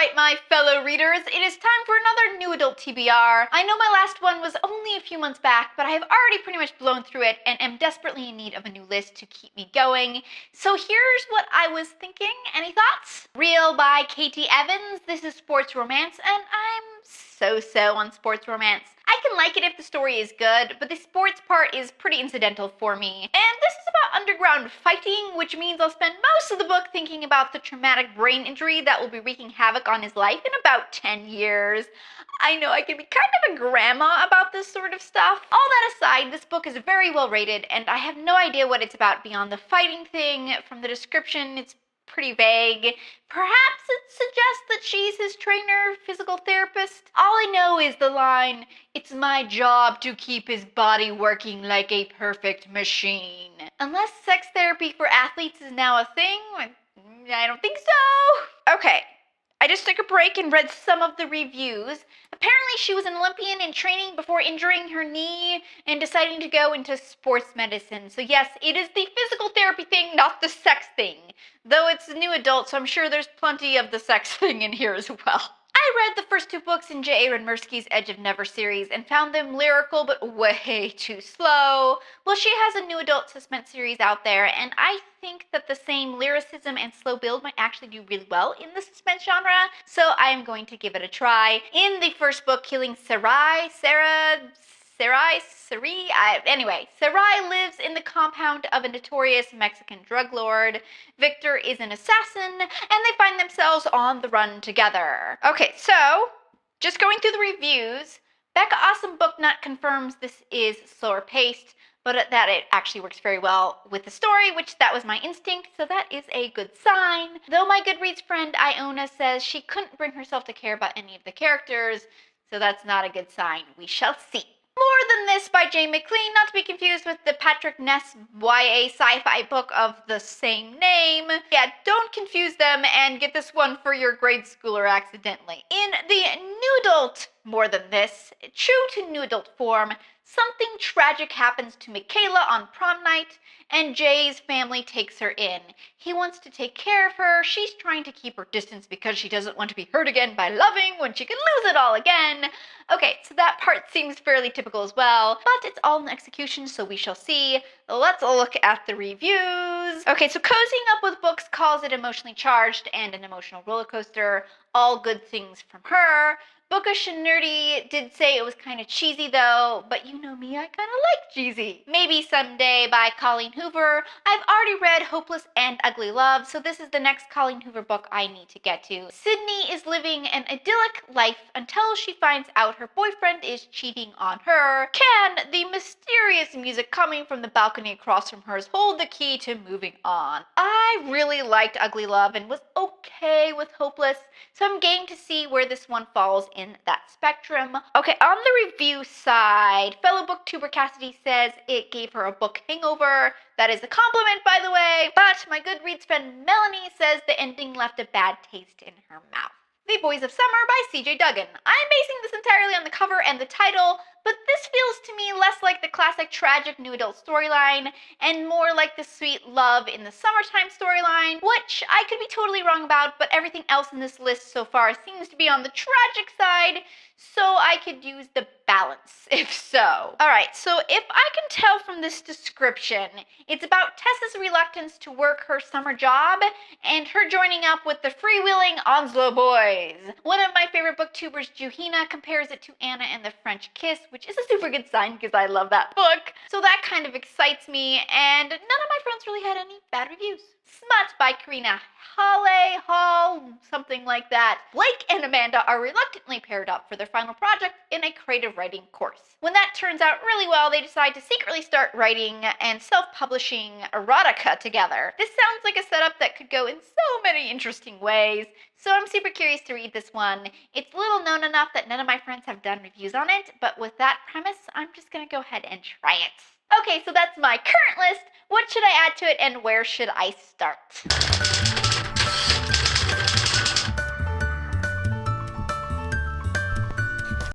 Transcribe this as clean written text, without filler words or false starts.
Alright, my fellow readers, it is time for another new adult TBR. I know my last one was only a few months back, but I have already pretty much blown through it and am desperately in need of a new list to keep me going. So here's what I was thinking. Any thoughts? Real by Katie Evans. This is sports romance, and I'm so-so on sports romance. I can like it if the story is good, but the sports part is pretty incidental for me. And this is about underground fighting, which means I'll spend most of the book thinking about the traumatic brain injury that will be wreaking havoc on his life in about 10 years. I know I can be kind of a grandma about this sort of stuff. All that aside, this book is very well rated, and I have no idea what it's about beyond the fighting thing. From the description, it's pretty vague. Perhaps it suggests that she's his trainer, physical therapist. All I know is the line, "It's my job to keep his body working like a perfect machine." Unless sex therapy for athletes is now a thing, I don't think so. Okay, I just took a break and read some of the reviews. Apparently she was an Olympian in training before injuring her knee and deciding to go into sports medicine. So yes, it is the physical therapy thing, not the sex thing. Though it's a new adult, so I'm sure there's plenty of the sex thing in here as well. I read the first two books in J.A. Redmersky's Edge of Never series and found them lyrical but way too slow. Well, she has a new adult suspense series out there, and I think that the same lyricism and slow build might actually do really well in the suspense genre, so I am going to give it a try. In the first book, Killing Sarai lives in the compound of a notorious Mexican drug lord. Victor is an assassin, and they find themselves on the run together. Okay, so, just going through the reviews, Becca Awesome Booknut confirms this is slower paced, but that it actually works very well with the story, which that was my instinct, so that is a good sign. Though my Goodreads friend Iona says she couldn't bring herself to care about any of the characters, so that's not a good sign. We shall see. More Than This by Jane McLean, not to be confused with the Patrick Ness YA sci-fi book of the same name. Yeah, don't confuse them and get this one for your grade schooler accidentally. In the new adult More Than This, true to new adult form, something tragic happens to Michaela on prom night, and Jay's family takes her in. He wants to take care of her. She's trying to keep her distance because she doesn't want to be hurt again by loving when she can lose it all again. Okay, so that part seems fairly typical as well, but it's all in execution, so we shall see. Let's look at the reviews. Okay, so Cozying Up with Books calls it emotionally charged and an emotional roller coaster. All good things from her. Bookish and Nerdy did say it was kind of cheesy though, but you know me, I kind of like cheesy. Maybe Someday by Colleen Hoover. I've already read Hopeless and Ugly Love, so this is the next Colleen Hoover book I need to get to. Sydney is living an idyllic life until she finds out her boyfriend is cheating on her. Can the mysterious music coming from the balcony across from hers hold the key to moving on? I really liked Ugly Love and was okay with Hopeless, so I'm game to see where this one falls in that spectrum. Okay, on the review side, fellow booktuber Cassidy says it gave her a book hangover. That is a compliment, by the way. But my Goodreads friend Melanie says the ending left a bad taste in her mouth. The Boys of Summer by C.J. Duggan. I'm basing this entirely on the cover and the title, but this feels to me less like the classic tragic new adult storyline and more like the sweet love in the summertime storyline, which I could be totally wrong about, but everything else in this list so far seems to be on the tragic side, so I could use the balance, if so. Alright, so if I can tell from this description, it's about Tessa's reluctance to work her summer job and her joining up with the freewheeling Onslow boys. One of my favorite booktubers, Juhina, compares it to Anna and the French Kiss, which is a super good sign because I love that book. So that kind of excites me, and none of my friends really had any bad reviews. Smut by Karina Hall, something like that. Blake and Amanda are reluctantly paired up for their final project in a creative writing course. When that turns out really well, they decide to secretly start writing and self-publishing erotica together. This sounds like a setup that could go in so many interesting ways, so I'm super curious to read this one. It's little known enough that none of my friends have done reviews on it, but with that premise, I'm just gonna go ahead and try it. Okay, so that's my current list. What should I add to it and where should I start?